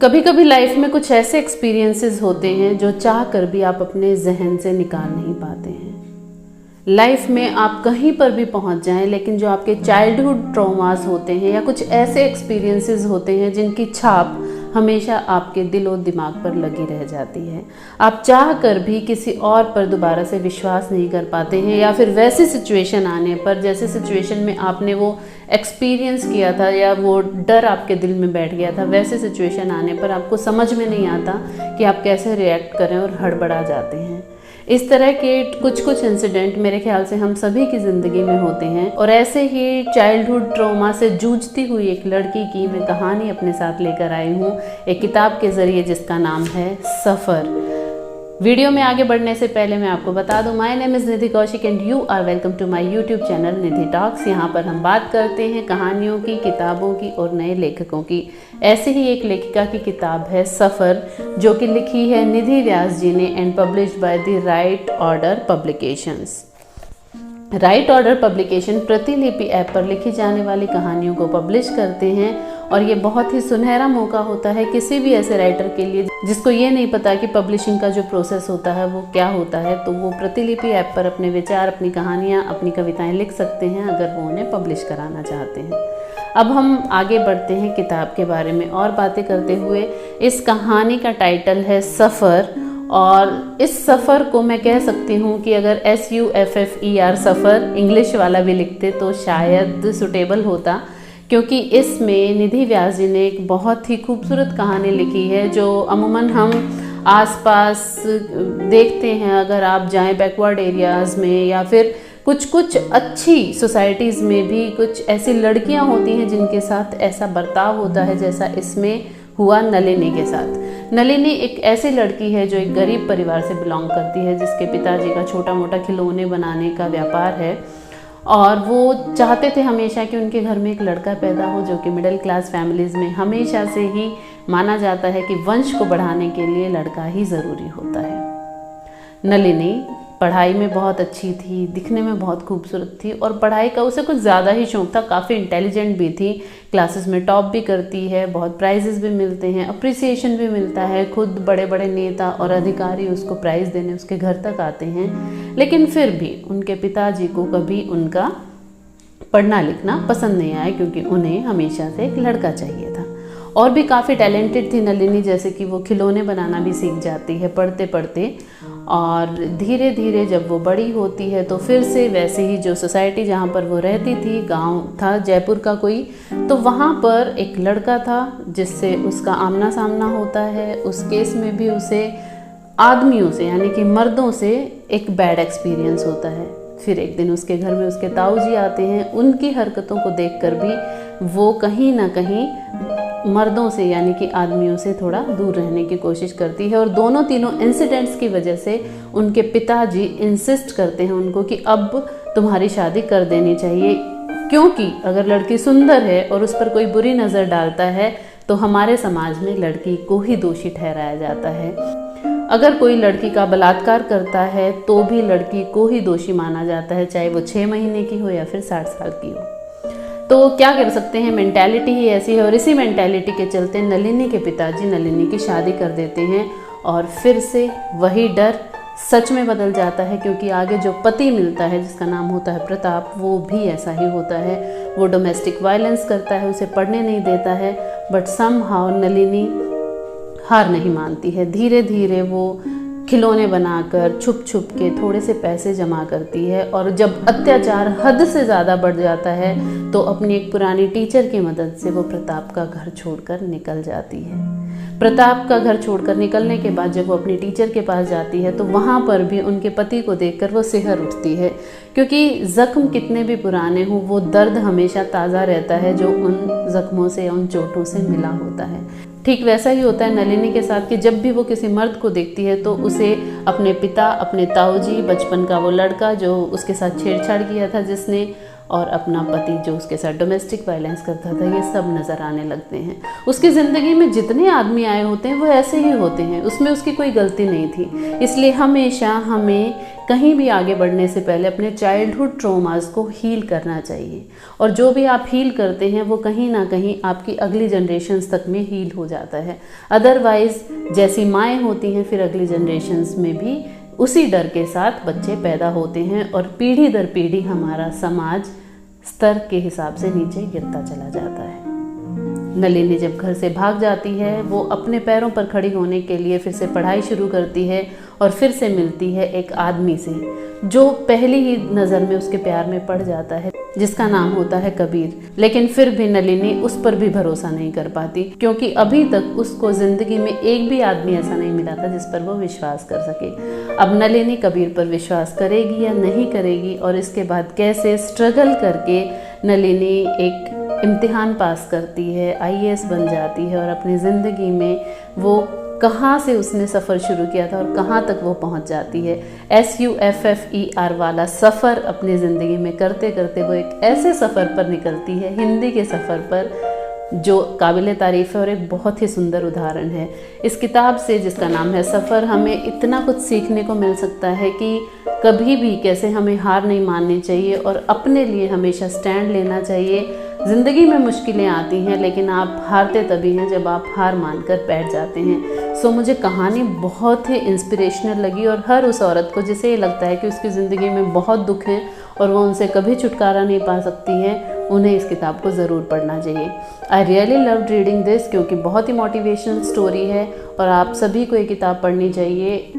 कभी कभी लाइफ में कुछ ऐसे एक्सपीरियंसेस होते हैं जो चाह कर भी आप अपने जहन से निकाल नहीं पाते हैं। लाइफ में आप कहीं पर भी पहुंच जाएं, लेकिन जो आपके चाइल्डहुड ट्रॉमास होते हैं या कुछ ऐसे एक्सपीरियंसेस होते हैं जिनकी छाप हमेशा आपके दिल और दिमाग पर लगी रह जाती है। आप चाह कर भी किसी और पर दोबारा से विश्वास नहीं कर पाते हैं, या फिर वैसी सिचुएशन आने पर, जैसे सिचुएशन में आपने वो एक्सपीरियंस किया था या वो डर आपके दिल में बैठ गया था, वैसे सिचुएशन आने पर आपको समझ में नहीं आता कि आप कैसे रिएक्ट करें और हड़बड़ा जाते हैं। इस तरह के कुछ इंसिडेंट मेरे ख्याल से हम सभी की ज़िंदगी में होते हैं। और ऐसे ही चाइल्डहुड ट्रॉमा से जूझती हुई एक लड़की की मैं कहानी अपने साथ लेकर आई हूँ, एक किताब के ज़रिए जिसका नाम है सफ़र। वीडियो में आगे बढ़ने से पहले मैं आपको बता दूं, my name is Nidhi Kaushik and you are welcome to my YouTube channel Nidhi talks. यहाँ पर हम बात करते हैं कहानियों की, किताबों की और नए लेखकों की। ऐसे ही एक लेखिका की किताब है सफ़र, जो कि लिखी है निधि व्यास जी ने and published by the right order publications. Right order publication प्रतिलिपि ऐप पर लिखी जाने वाली कहानियों को पब्लिश करते हैं, और ये बहुत ही सुनहरा मौका होता है किसी भी ऐसे राइटर के लिए जिसको ये नहीं पता कि पब्लिशिंग का जो प्रोसेस होता है वो क्या होता है। तो वो प्रतिलिपि ऐप पर अपने विचार, अपनी कहानियाँ, अपनी कविताएं लिख सकते हैं अगर वो उन्हें पब्लिश कराना चाहते हैं। अब हम आगे बढ़ते हैं किताब के बारे में और बातें करते हुए। इस कहानी का टाइटल है सफ़र, और इस सफ़र को मैं कह सकती हूँ कि अगर SUFFER सफ़र इंग्लिश वाला भी लिखते तो शायद सुटेबल होता, क्योंकि इसमें निधि व्यास जी ने एक बहुत ही खूबसूरत कहानी लिखी है जो अमूमन हम आसपास देखते हैं। अगर आप जाएं बैकवर्ड एरियाज़ में या फिर कुछ अच्छी सोसाइटीज़ में भी कुछ ऐसी लड़कियां होती हैं जिनके साथ ऐसा बर्ताव होता है जैसा इसमें हुआ नलिनी के साथ। नलिनी एक ऐसी लड़की है जो एक गरीब परिवार से बिलोंग करती है, जिसके पिताजी का छोटा मोटा खिलौने बनाने का व्यापार है, और वो चाहते थे हमेशा कि उनके घर में एक लड़का पैदा हो, जो कि मिडिल क्लास फैमिलीज़ में हमेशा से ही माना जाता है कि वंश को बढ़ाने के लिए लड़का ही ज़रूरी होता है। नलिनी पढ़ाई में बहुत अच्छी थी, दिखने में बहुत खूबसूरत थी, और पढ़ाई का उसे कुछ ज़्यादा ही शौक था। काफ़ी इंटेलिजेंट भी थी, क्लासेस में टॉप भी करती है, बहुत प्राइजेस भी मिलते हैं, अप्रिसिएशन भी मिलता है। खुद बड़े बड़े नेता और अधिकारी उसको प्राइज़ देने उसके घर तक आते हैं। लेकिन फिर भी उनके पिताजी को कभी उनका पढ़ना लिखना पसंद नहीं आया, क्योंकि उन्हें हमेशा से एक लड़का चाहिए था। और भी काफ़ी टैलेंटेड थी नलिनी, जैसे कि वो खिलौने बनाना भी सीख जाती है पढ़ते पढ़ते। और धीरे धीरे जब वो बड़ी होती है तो फिर से वैसे ही जो सोसाइटी जहाँ पर वो रहती थी, गांव था जयपुर का कोई, तो वहाँ पर एक लड़का था जिससे उसका आमना सामना होता है। उस केस में भी उसे आदमियों से यानी कि मर्दों से एक बैड एक्सपीरियंस होता है। फिर एक दिन उसके घर में उसके ताऊ जी आते हैं। उनकी हरकतों को देखकर भी वो कहीं ना कहीं मर्दों से यानी कि आदमियों से थोड़ा दूर रहने की कोशिश करती है, और दोनों तीनों इंसिडेंट्स की वजह से उनके पिताजी इंसिस्ट करते हैं उनको कि अब तुम्हारी शादी कर देनी चाहिए, क्योंकि अगर लड़की सुंदर है और उस पर कोई बुरी नज़र डालता है तो हमारे समाज में लड़की को ही दोषी ठहराया जाता है। अगर कोई लड़की का बलात्कार करता है तो भी लड़की को ही दोषी माना जाता है, चाहे वो 6 महीने की हो या फिर 60 साल की हो। तो क्या कर सकते हैं, मेंटालिटी ही ऐसी है। और इसी मेंटालिटी के चलते नलिनी के पिताजी नलिनी की शादी कर देते हैं, और फिर से वही डर सच में बदल जाता है, क्योंकि आगे जो पति मिलता है जिसका नाम होता है प्रताप, वो भी ऐसा ही होता है। वो डोमेस्टिक वायलेंस करता है, उसे पढ़ने नहीं देता है, बट समहाउ नलिनी हार नहीं मानती है। धीरे धीरे वो खिलौने बनाकर छुप छुप के थोड़े से पैसे जमा करती है, और जब अत्याचार हद से ज़्यादा बढ़ जाता है तो अपनी एक पुरानी टीचर की मदद से वो प्रताप का घर छोड़कर निकल जाती है। प्रताप का घर छोड़कर निकलने के बाद जब वो अपनी टीचर के पास जाती है तो वहाँ पर भी उनके पति को देखकर वो सिहर उठती है, क्योंकि ज़ख्म कितने भी पुराने हों वो दर्द हमेशा ताज़ा रहता है जो उन ज़ख्मों से, उन चोटों से मिला होता है। ठीक वैसा ही होता है नलिनी के साथ कि जब भी वो किसी मर्द को देखती है तो उसे अपने पिता, अपने ताऊ जी, बचपन का वो लड़का जो उसके साथ छेड़छाड़ किया था जिसने, और अपना पति जो उसके साथ डोमेस्टिक वायलेंस करता था, ये सब नज़र आने लगते हैं। उसकी ज़िंदगी में जितने आदमी आए होते हैं वो ऐसे ही होते हैं, उसमें उसकी कोई गलती नहीं थी। इसलिए हमेशा हमें कहीं भी आगे बढ़ने से पहले अपने चाइल्डहुड ट्रॉमास को हील करना चाहिए, और जो भी आप हील करते हैं वो कहीं ना कहीं आपकी अगली जनरेशन्स तक में हील हो जाता है। अदरवाइज़ जैसी माएँ होती हैं, फिर अगली जनरेशन्स में भी उसी डर के साथ बच्चे पैदा होते हैं, और पीढ़ी दर पीढ़ी हमारा समाज स्तर के हिसाब से नीचे गिरता चला जाता है। नलिनी जब घर से भाग जाती है, वो अपने पैरों पर खड़ी होने के लिए फिर से पढ़ाई शुरू करती है, और फिर से मिलती है एक आदमी से जो पहली ही नज़र में उसके प्यार में पड़ जाता है, जिसका नाम होता है कबीर। लेकिन फिर भी नलिनी उस पर भी भरोसा नहीं कर पाती, क्योंकि अभी तक उसको ज़िंदगी में एक भी आदमी ऐसा नहीं मिला था जिस पर वो विश्वास कर सके। अब नलिनी कबीर पर विश्वास करेगी या नहीं करेगी, और इसके बाद कैसे स्ट्रगल करके नलिनी एक इम्तिहान पास करती है, IAS बन जाती है, और अपनी ज़िंदगी में वो कहाँ से उसने सफ़र शुरू किया था और कहाँ तक वो पहुँच जाती है। SUFFER वाला सफ़र अपनी ज़िंदगी में करते करते वो एक ऐसे सफ़र पर निकलती है, हिंदी के सफ़र पर, जो काबिल तारीफ़ है और एक बहुत ही सुंदर उदाहरण है। इस किताब से, जिसका नाम है सफ़र, हमें इतना कुछ सीखने को मिल सकता है कि कभी भी कैसे हमें हार नहीं माननी चाहिए और अपने लिए हमेशा स्टैंड लेना चाहिए। ज़िंदगी में मुश्किलें आती हैं, लेकिन आप हारते तभी हैं जब आप हार मानकर बैठ जाते हैं। सो मुझे कहानी बहुत ही इंस्पिरेशनल लगी, और हर उस औरत को जिसे ये लगता है कि उसकी ज़िंदगी में बहुत दुख हैं और वो उनसे कभी छुटकारा नहीं पा सकती है, उन्हें इस किताब को ज़रूर पढ़ना चाहिए। I really loved reading this, क्योंकि बहुत ही मोटिवेशनल स्टोरी है और आप सभी को ये किताब पढ़नी चाहिए।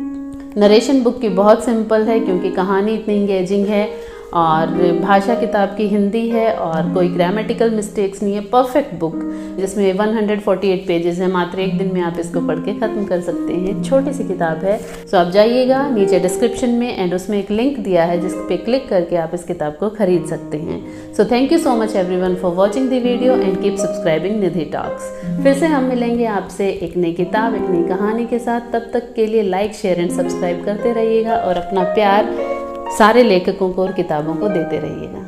नरेशन बुक की बहुत सिंपल है, क्योंकि कहानी इतनी इंगेजिंग है, और भाषा किताब की हिंदी है, और कोई ग्रामेटिकल मिस्टेक्स नहीं है। परफेक्ट बुक जिसमें 148 पेजेस है। मात्र एक दिन में आप इसको पढ़ के ख़त्म कर सकते हैं। छोटी सी किताब है। सो आप जाइएगा, नीचे डिस्क्रिप्शन में एंड उसमें एक लिंक दिया है जिस पे क्लिक करके आप इस किताब को खरीद सकते हैं। So thank you so much everyone for watching the video and keep subscribing Nidhi talks. फिर से हम मिलेंगे आपसे एक नई किताब, एक नई कहानी के साथ। तब तक के लिए लाइक, शेयर एंड सब्सक्राइब करते रहिएगा, और अपना प्यार सारे लेखकों को और किताबों को देते रहिएगा।